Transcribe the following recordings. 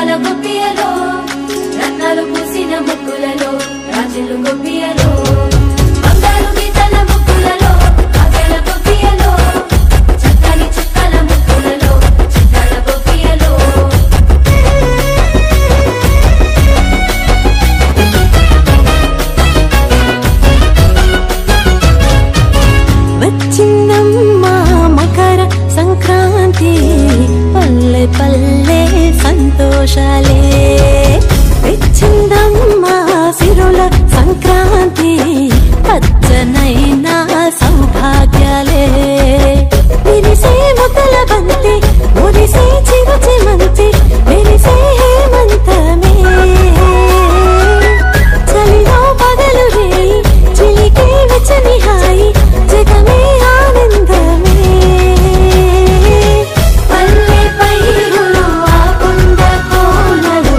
ముత్యాల గొప్పియలో రత్నాలు పూసిన ముక్కులలో రాజులు గొప్పియలో బంగారు గీతల ముక్కులలో కాగల గొప్పియలో చక్కని చుక్కల ముక్కులలో చిత్తాల గొప్పియలో వచ్చిందమ్మా మకర సంక్రాంతి పల్లె పల్లె సంతోషాలే వచ్చిందమ్మా సిరుల సంక్రాంతి పచ్చనైన సౌభాగ్యాలే విరిసే ముతల బంతి మురిసే చిరుచిమంతి విరిసే హేమంతమే చలిలో పగలు రేయి చిలికే వెచ్చని హాయి జగమే ఆనందమే పల్లె పైరులు ఆ కొండ కోనల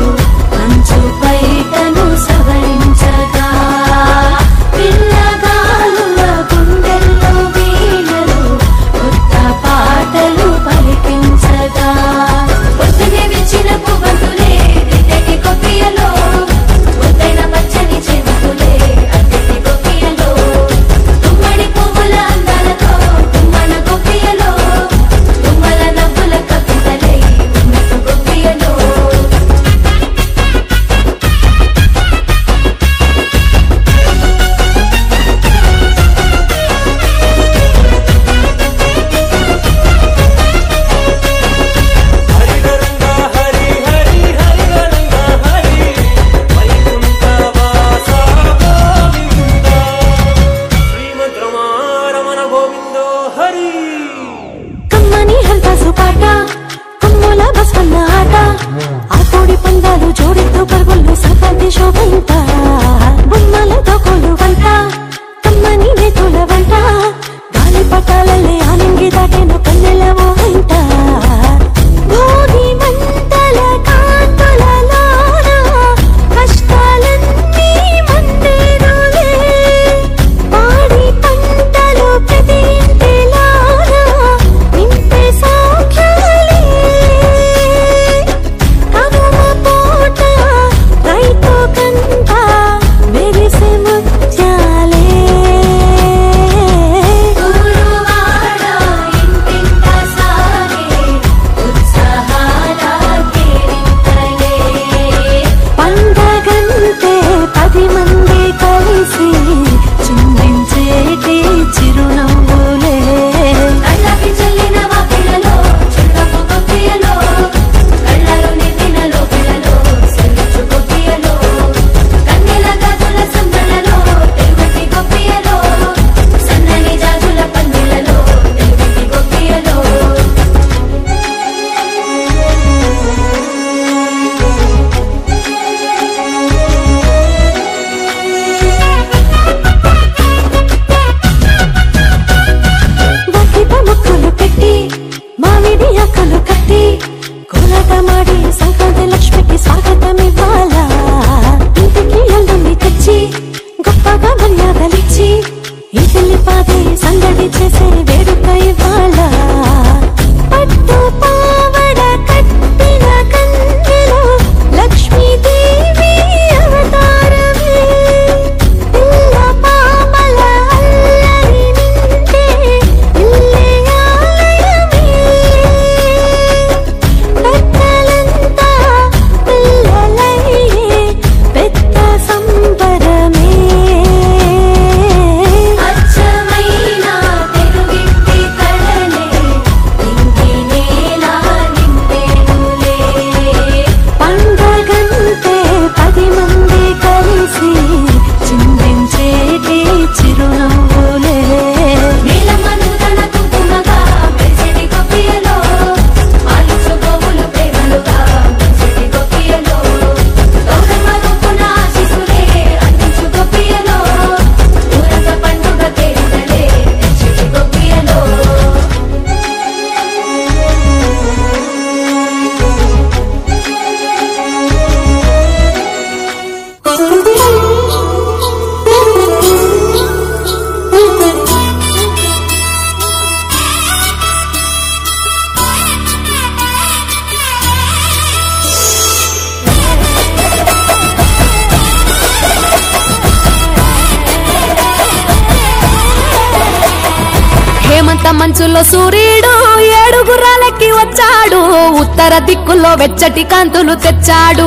మంచులో సూర్యుడు ఏడుగురాలకి వచ్చాడు ఉత్తర దిక్కుల్లో వెచ్చటి కాంతులు తెచ్చాడు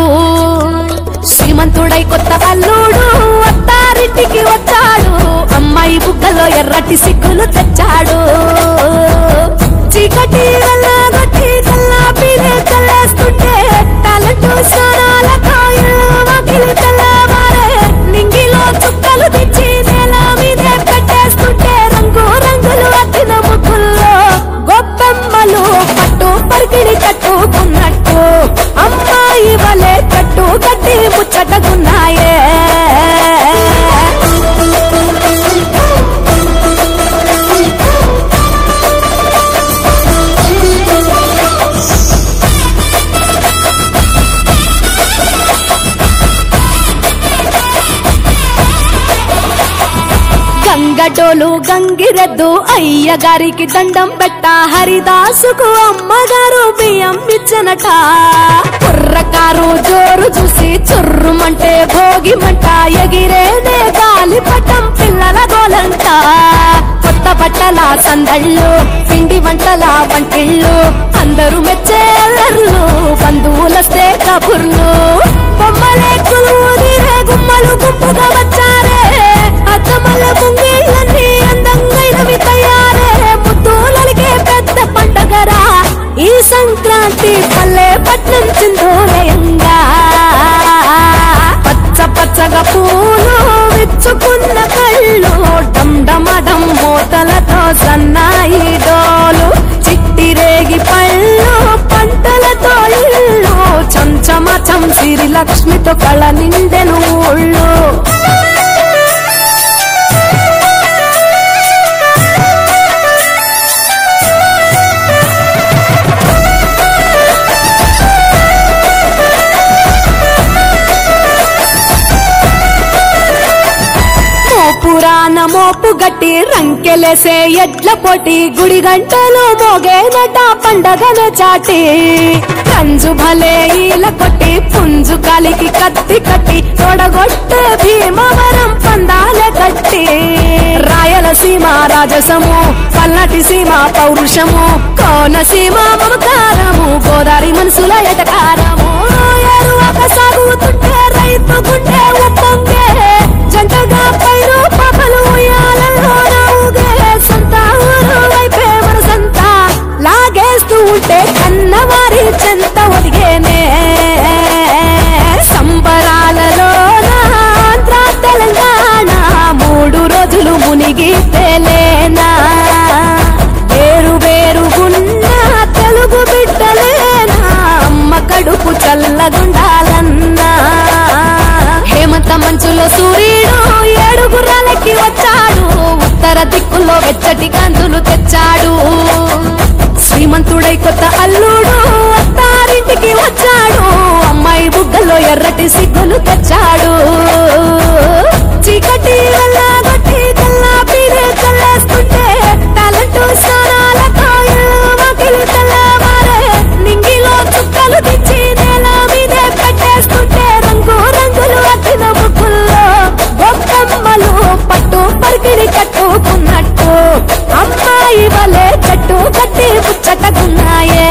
శ్రీమంతుడై కొత్త అల్లుడు అత్తారింటికి వచ్చాడు అమ్మాయి బుగ్గలో ఎర్రటి సిగ్గులు తెచ్చాడు చీకటి వెళ్ళగొట్టి కల్లాపిరే చల్లేస్తుంటే టాలెంట్ స్వరాలతో వాకిలి తెల్లవారే నింగిలో చుక్కలు తెచ్చి నేల మీదే పెట్టేస్తుంటే రంగు రంగులు అద్దిన ముగ్గుల్లో గొప్పమ్మలు పట్టు పరికిడి కట్టుకున్నట్టు అమ్మాయి వలే కట్టు కట్టి ముచ్చటకున్నాయే గంగటోలు గంగిరెద్దు అయ్యగారికి దండం పెట్ట హరిదాసుకు అమ్మగారు బియ్యం ఇచ్చనట కుర్రకారు జోరు చూసి చుర్రుమంటే భోగిమంట ఎగిరేనే గాలిపటం పిల్లల గోలంట కొత్త బట్టల సందళ్ళు పిండి వంటల వంటిళ్ళు అందరూ మెచ్చే అల్లర్లు బంధువులస్తే కబుర్లు బొమ్మలే కులుదిరే గుమ్మలు గుంపుగా వచ్చారే అత్తమల్ల ముంగిళ్ళన్నీ అందంగైనవి తయారే ముద్దులకే పెద్ద పండగరా ఈ సంక్రాంతి పల్లె పట్నం చిందోలయంగా పచ్చ పచ్చగా పూలు విచ్చుకున్న కళ్ళు డమ్డమడం మూతలతో సన్నాయి డోలు చిట్టిరేగి పళ్ళు పంటలతో ఇళ్ళు చంచమచం సిరి లక్ష్మితో కళ నిండెను ఊళ్ళు పురాణ మోపు గట్టి రంకెలేసే ఎడ్ల పోటీ గుడి గంటలు మోగేనట పండగనే చాటి కంజు భలే ఈల కొట్టి పుంజు కాలికి కత్తి కట్టి తొడగొట్టే భీమవరం పందాలే కట్టి రాయలసీమ రాజసము పల్నాటి సీమ పౌరుషము కోనసీమ మమకారము గోదావరి మనసుల ఎటకారము ఎరువక సాగుతుంటే రైతు గుండె ఉప్పొంగే జంటగా పైరు పాపలు ఉయ్యాలలో నావుగే సొంత ఊరు వైపే మనసంతా లాగేస్తూ ఉంటే కన్నవారి చెంత ఒదిగేనే సంబరాలలో ఆంధ్ర తెలంగాణ 3 రోజులు మునిగి తేలేనా వేరు వేరుగున్న తెలుగు బిడ్డలేనా అమ్మ కడుపు చల్లగుండాలన్నా హేమంత మంచులో సూర్యుడు ఏడుగురాలకి వచ్చాడు ఉత్తర దిక్కుల్లో వెచ్చటి కాంతులు తెచ్చాడు శ్రీమంతుడై కొత్త అల్లుడు అత్తారింటికి వచ్చాడు అమ్మాయి బుగ్గలో ఎర్రటి సిగ్గులు తెచ్చాడు చీకటి వెళ్ళగొట్టి కల్లాపిరే చల్లేస్తుంటే టాలెంట్ స్వరాలతో వాకిలి తెల్లవారే నింగిలో చుక్కలు తెచ్చి నేల మీదే పెట్టేస్తుంటే రంగు రంగులు అద్దిన ముగ్గుల్లో గొప్పమ్మలు పట్టు పరికిడి కట్టుకున్నట్టు అమ్మాయి వలే చెట్టు కట్టి ముచ్చటకున్నాయే